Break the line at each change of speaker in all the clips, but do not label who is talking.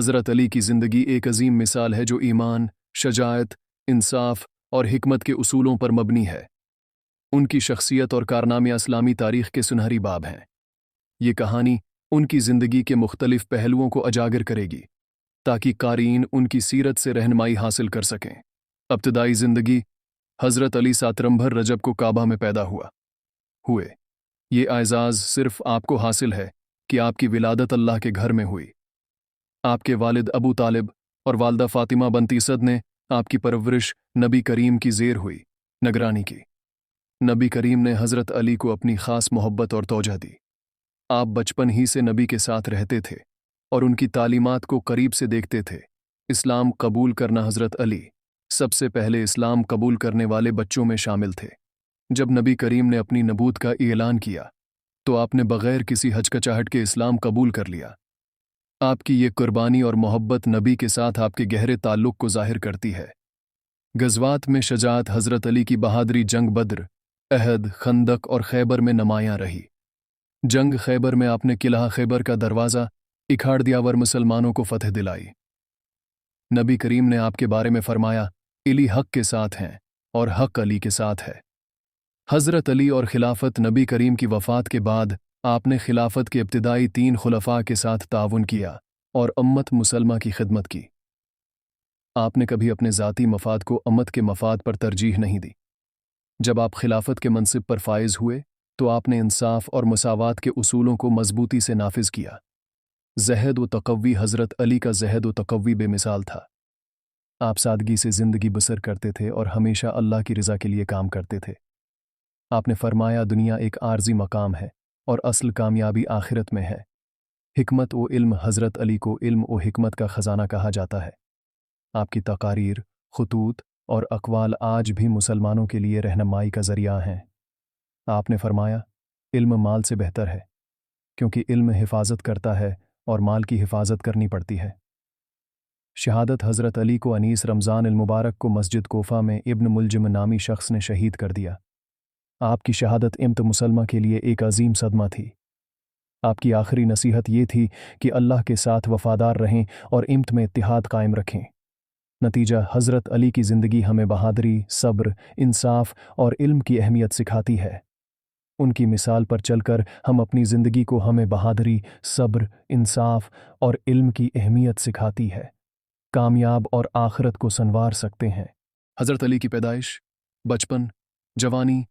हज़रत अली की ज़िंदगी एक अजीम मिसाल है जो ईमान, शजाअत, इंसाफ और हिकमत के उसूलों पर मबनी है। उनकी शख्सियत और कारनामे इस्लामी तारीख़ के सुनहरी बाब हैं। ये कहानी उनकी ज़िंदगी के मुख्तलिफ पहलुओं को उजागर करेगी ताकि क़ारीन उनकी सीरत से रहनुमाई हासिल कर सकें। इब्तिदाई ज़िंदगी। हज़रत अली 7 रमज़ान रजब को काबा में पैदा हुए। ये एज़ाज़ सिर्फ़ आपको हासिल है कि आपकी विलादत अल्लाह के घर में हुई। आपके वालिद अबू तालिब और वालदा फ़ातिमा बंत असद ने आपकी परवरिश नबी करीम की ज़ेर हुई निगरानी की। नबी करीम ने हज़रत अली को अपनी ख़ास मोहब्बत और तौजह दी। आप बचपन ही से नबी के साथ रहते थे और उनकी तालीमात को करीब से देखते थे। इस्लाम कबूल करना। हज़रत अली सबसे पहले इस्लाम कबूल करने वाले बच्चों में शामिल थे। जब नबी करीम ने अपनी नबूत का ऐलान किया तो आपने बग़ैर किसी हचकचाहट के इस्लाम कबूल कर लिया। आपकी ये कुर्बानी और मोहब्बत नबी के साथ आपके गहरे ताल्लुक़ को ज़ाहिर करती है। गज़वात में शजाअत। हज़रत अली की बहादुरी जंग बद्र, अहद, खंदक और खैबर में नुमायां रही। जंग खैबर में आपने किला खैबर का दरवाज़ा इखाड़ दिया और मुसलमानों को फतह दिलाई। नबी करीम ने आपके बारे में फरमाया, अली हक़ के साथ हैं और हक़ अली के साथ है। हज़रत अली और खिलाफत। नबी करीम की वफ़ात के बाद आपने खिलाफत के इब्तिदाई 3 खुलफ़ा के साथ ताउन किया और उम्मत मुसलमा की खिदमत की। आपने कभी अपने ज़ाती मफाद को उम्मत के मफाद पर तरजीह नहीं दी। जब आप खिलाफत के मनसिब पर फाइज हुए तो आपने इंसाफ और मुसावात के उसूलों को मजबूती से नाफिज किया। ज़हद व तक़व्वी। हज़रत अली का ज़हद व तक़व्वी बेमिसाल था। आप सादगी से ज़िंदगी बसर करते थे और हमेशा अल्लाह की रज़ा के लिए काम करते थे। आपने फरमाया, दुनिया एक आर्जी मकाम है और असल कामयाबी आखिरत में है। हिकमत व इल्म। हज़रत अली को इल्म व हिकमत का ख़जाना कहा जाता है। आपकी तकारीर, खुतूत और अक़वाल आज भी मुसलमानों के लिए रहनुमाई का ज़रिया हैं। आपने फरमाया, इल्म माल से बेहतर है क्योंकि इल्म हिफाजत करता है और माल की हिफाजत करनी पड़ती है। शहादत। हज़रत अली को 19 रमज़ान अल मुबारक को मस्जिद कोफ़ा में इब्न मुलजिम नामी शख्स ने शहीद कर दिया। आपकी शहादत इम्त मुसलमा के लिए एक अजीम सदमा थी। आपकी आखिरी नसीहत ये थी कि अल्लाह के साथ वफ़ादार रहें और इम्त में इत्तिहाद कायम रखें। नतीजा। हज़रत अली की ज़िंदगी हमें बहादुरी, सब्र, इंसाफ और इल्म की अहमियत सिखाती है। उनकी मिसाल पर चलकर हम अपनी ज़िंदगी को हमें बहादुरी, सब्र, इंसाफ और इल्म की अहमियत सिखाती है, कामयाब और आखिरत को संवार सकते हैं। हज़रत अली की पैदाइश, बचपन, जवानी,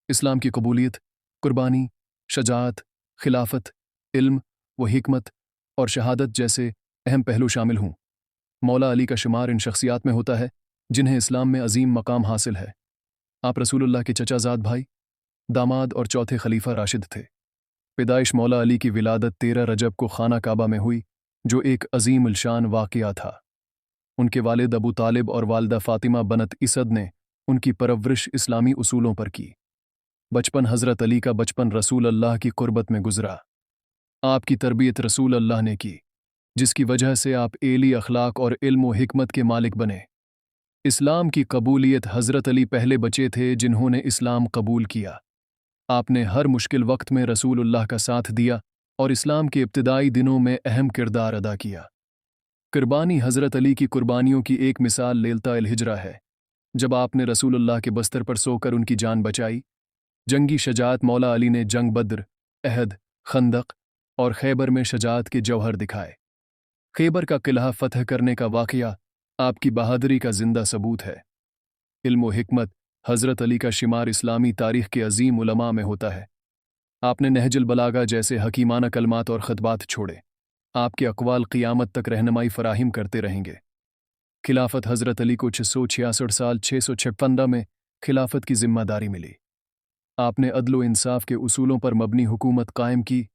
इस्लाम की कबूलियत, कुर्बानी, शजाअत, खिलाफत, इल्म व हिकमत और शहादत जैसे अहम पहलू शामिल हों। मौला अली का शुमार इन शख्सियात में होता है जिन्हें इस्लाम में अजीम मकाम हासिल है। आप रसूलुल्लाह के चचाज़ाद भाई, दामाद और चौथे खलीफा राशिद थे। पैदाइश। मौला अली की विलादत 13 रजब को खाना काबा में हुई जो एक अजीम उलशान वाक़या था। उनके वालिद अबू तालिब और वालदा फ़ातिमा बनत असद ने उनकी परवरिश इस्लामी उसूलों पर की। बचपन। हज़रत अली का बचपन रसूल अल्लाह की क़ुर्बत में गुज़रा। आपकी तरबियत रसूल अल्लाह ने की जिसकी वजह से आप एली अखलाक और इल्म व हिकमत के मालिक बने। इस्लाम की कबूलियत। हज़रत अली पहले बच्चे थे जिन्होंने इस्लाम कबूल किया। आपने हर मुश्किल वक्त में रसूलुल्लाह का साथ दिया और इस्लाम के इब्तिदाई दिनों में अहम किरदार अदा किया। कुर्बानी। हज़रत अली की कुर्बानियों की एक मिसाल लेलता अल हिजरा है, जब आपने रसूलुल्लाह के बस्तर पर सोकर उनकी जान बचाई। जंगी शजाअत। मौला अली ने जंग बद्र, अहद, खंदक और खैबर में शजाअत के जौहर दिखाए। खैबर का किला फतह करने का वाक़या आपकी बहादुरी का जिंदा सबूत है। इल्म व हिकमत। हज़रत अली का शुमार इस्लामी तारीख़ के अजीम उलमा में होता है। आपने नहजुल बलागा जैसे हकीमाना कलमात और ख़ुतबात छोड़े। आपके अक़वाल क़ियामत तक रहनुमाई फ़राहिम करते रहेंगे। खिलाफत। हज़रत अली को 666 साल 656 में खिलाफत की ज़िम्मेदारी मिली। आपने अदल व इंसाफ के उसूलों पर मबनी हुकूमत कायम की।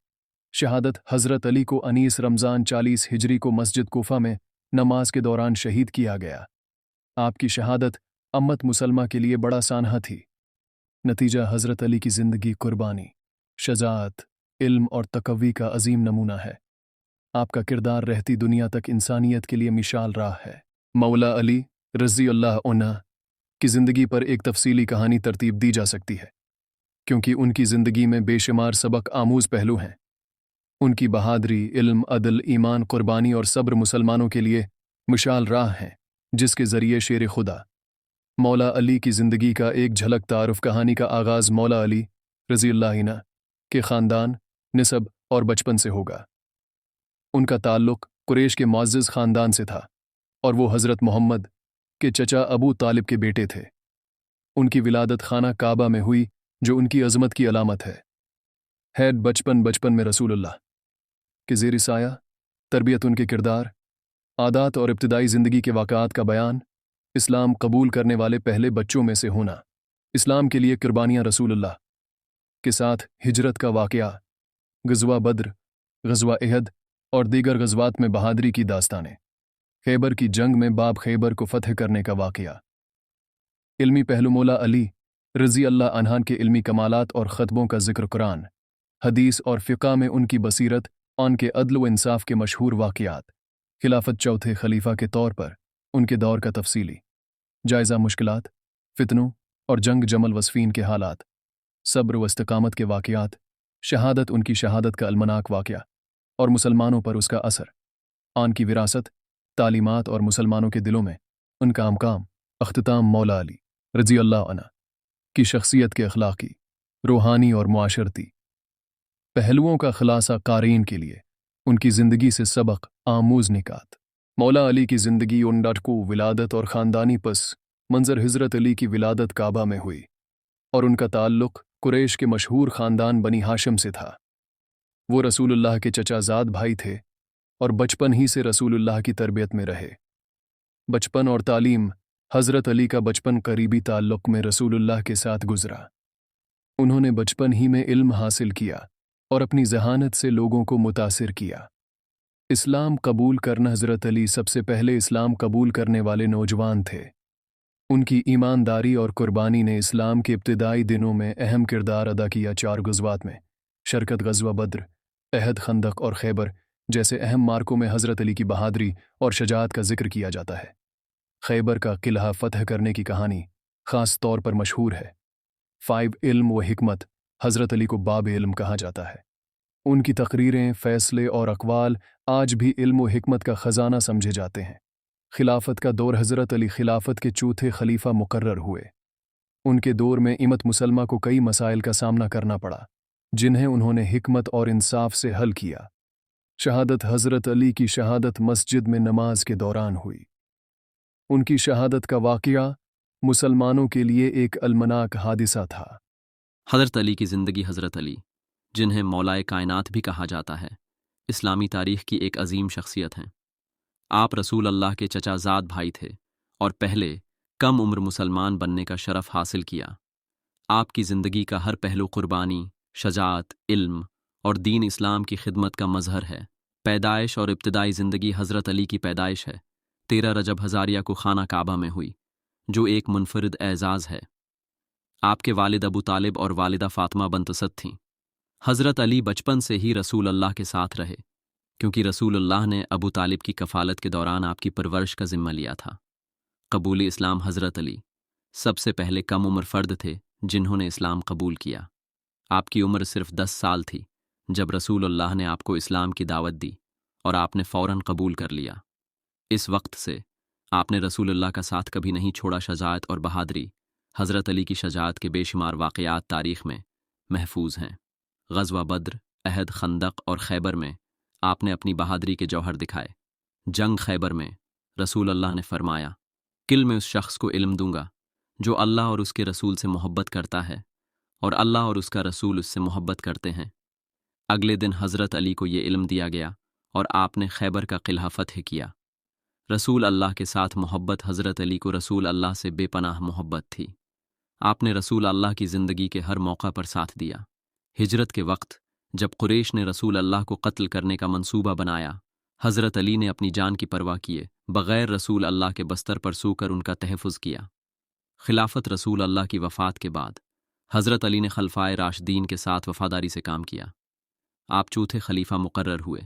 शहादत। हज़रत अली को 19 रमज़ान 40 हिजरी को मस्जिद कोफ़ा में नमाज के दौरान शहीद किया गया। आपकी शहादत उम्मत मुसलमा के लिए बड़ा सानहा थी। नतीजा। हज़रत अली की ज़िंदगी कुर्बानी, शजाअत, इल्म और तक़व्वी का अजीम नमूना है। आपका किरदार रहती दुनिया तक इंसानियत के लिए मिसाल राह है। मौला अली रज़ी अल्लाह अन्हु की ज़िंदगी पर एक तफसीली कहानी तरतीब दी जा सकती है क्योंकि उनकी ज़िंदगी में बेशुमार सबक आमूज़ पहलू हैं। उनकी बहादरी, इल्म, अदल, ईमान, कुर्बानी और सब्र मुसलमानों के लिए मिसाल राह हैं, जिसके ज़रिए शेर खुदा मौला अली की ज़िंदगी का एक झलक तारुफ। कहानी का आगाज़ मौला अली रज़ी अल्लाह अन्हु के ख़ानदान, निसब और बचपन से होगा। उनका ताल्लुक़ कुरैश के मुअज़्ज़ज़ ख़ानदान से था और वो हज़रत मोहम्मद के चचा अबू तालिब के बेटे थे। उनकी विलादत खाना काबा में हुई, जो उनकी अज़मत की अलामत है। बचपन में रसूलुल्लाह के ज़ेर साया तरबियत, उनके किरदार, आदात और इब्तिदाई ज़िंदगी के वाक़ात का बयान, इस्लाम कबूल करने वाले पहले बच्चों में से होना, इस्लाम के लिए कुर्बानियाँ, रसूलुल्लाह के साथ हिजरत का वाक़या, ग़ज़वा बद्र, ग़ज़वा अहद और दीगर ग़ज़वात में बहादरी की दास्तानें, खैबर की जंग में बाब खैबर को फ़तह करने का वाक़या। इल्मी पहलू मौला अली रज़ी अल्लाह अन्हु के इल्मी कमालात और ख़तबों का ज़िक्र कुरान, हदीस और फ़िक़्ह में उनकी बसीरत, उनके अदल व इंसाफ के मशहूर वाक़यात, खिलाफत चौथे खलीफा के तौर पर उनके दौर का तफसीली जायज़ा, मुश्किलात, फितनों और जंग जमल वस्फ़ीन के हालात, सब्र व इस्तिक़ामत के वाक़यात, शहादत, उनकी शहादत का अलमनाक वाक़या और मुसलमानों पर उसका असर, आन की विरासत, तालीमात और मुसलमानों के दिलों में उनका मकाम। अख्तिताम मौला अली रज़ी अल्लाह अन्हु की शख्सियत के अखलाक़ी, रूहानी और मुआशरती पहलुओं का खुलासा क़ारीन के लिए उनकी ज़िंदगी से सबक आमूज़ निकात। मौला अली की ज़िंदगी, उनकी विलादत और ख़ानदानी पस मंज़र। हज़रत अली की विलादत काबा में हुई और उनका ताल्लुक़ कुरैश के मशहूर ख़ानदान बनी हाशिम से था। वो रसूलुल्लाह के चचाज़ाद भाई थे और बचपन ही से रसूलुल्लाह की तरबियत में रहे। बचपन और तालीम। हज़रत अली का बचपन करीबी ताल्लुक़ में रसूलुल्लाह के साथ गुज़रा। उन्होंने बचपन ही में इल्म हासिल किया और अपनी ज़हानत से लोगों को मुतासिर किया। इस्लाम कबूल करना। हज़रत अली सबसे पहले इस्लाम कबूल करने वाले नौजवान थे। उनकी ईमानदारी और कुर्बानी ने इस्लाम के इब्तिदाई दिनों में अहम किरदार अदा किया। 4 ग़ज़वात में शरकत, ग़ज़वा बद्र, अहद, खंदक और खैबर जैसे अहम मार्कों में हज़रत अली की बहादरी और शजाअत का जिक्र किया जाता है। खैबर का किला फ़तह करने की कहानी ख़ास तौर पर मशहूर है। 5 इल्म व हिकमत। हज़रत अली को बाब इल्म कहा जाता है। उनकी तकरीरें, फ़ैसले और अक़वाल आज भी इल्म व हिकमत का ख़जाना समझे जाते हैं। खिलाफत का दौर। हज़रत अली खिलाफत के चौथे खलीफा मुकर्रर हुए। उनके दौर में इम्मत मुसलमा को कई मसाइल का सामना करना पड़ा, जिन्हें उन्होंने हिकमत और इंसाफ से हल किया। शहादत। हज़रत अली की शहादत मस्जिद में नमाज के दौरान हुई। उनकी शहादत का वाक़या मुसलमानों के लिए एक अलमनाक हादिसा था।
हज़रत अली की ज़िंदगी। हज़रत अली, जिन्हें मौलाए कायनात भी कहा जाता है, इस्लामी तारीख़ की एक अजीम शख्सियत हैं। आप रसूल अल्लाह के चचाज़ाद भाई थे और पहले कम उम्र मुसलमान बनने का शरफ़ हासिल किया। आपकी ज़िंदगी का हर पहलू कुर्बानी, शजाअत, इल्म और दीन इस्लाम की खिदमत का मज़हर है। पैदाइश और इब्तिदाई ज़िंदगी। हज़रत अली की पैदाइश है 13 रजब हज़ारिया को खाना काबा में हुई, जो एक मुनफरिद एज़ाज़ है। आपके वालिद अबू तालिब और वालिदा फ़ातिमा बंत असद थीं। हज़रत अली बचपन से ही रसूल अल्लाह के साथ रहे, क्योंकि रसूल अल्लाह ने अबू तालिब की कफ़ालत के दौरान आपकी परवरिश का ज़िम्मा लिया था। कबूल इस्लाम। हज़रत अली सबसे पहले कम उम्र फ़र्द थे जिन्होंने इस्लाम कबूल किया। आपकी उम्र सिर्फ 10 साल थी जब रसूल अल्लाह ने आपको इस्लाम की दावत दी और आपने फ़ौरन कबूल कर लिया। इस वक्त से आपने रसूल अल्लाह का साथ कभी नहीं छोड़ा। शजाअत और बहादरी। हज़रत अली की शजाअत के बेशुमार वाक़यात तारीख़ में महफूज हैं। ग़ज़वा बद्र, अहद, खंदक और खैबर में आपने अपनी बहादरी के जौहर दिखाए। जंग खैबर में रसूल अल्लाह ने फरमाया, किल मैं उस शख्स को इल्म दूंगा जो अल्लाह और उसके रसूल से मोहब्बत करता है और अल्लाह और उसका रसूल उससे मोहब्बत करते हैं। अगले दिन हज़रत अली को ये इल्म दिया गया और आपने खैबर का किला फ़तह किया। रसूल अल्लाह के साथ मोहब्बत। हज़रत अली को रसूल अल्लाह से बेपनाह मोहब्बत थी। आपने रसूल अल्लाह की ज़िंदगी के हर मौका पर साथ दिया। हिजरत के वक्त जब कुरैश ने रसूल अल्लाह को कत्ल करने का मंसूबा बनाया, हज़रत अली ने अपनी जान की परवाह किए बग़ैर रसूल अल्लाह के बस्तर पर सोकर उनका तहफ़्फ़ुज़ किया। खिलाफत। रसूल अल्लाह की वफ़ात के बाद हज़रत अली ने खलफ़ाए राशिदीन के साथ वफ़ादारी से काम किया। आप चौथे खलीफा मुकर्रर हुए।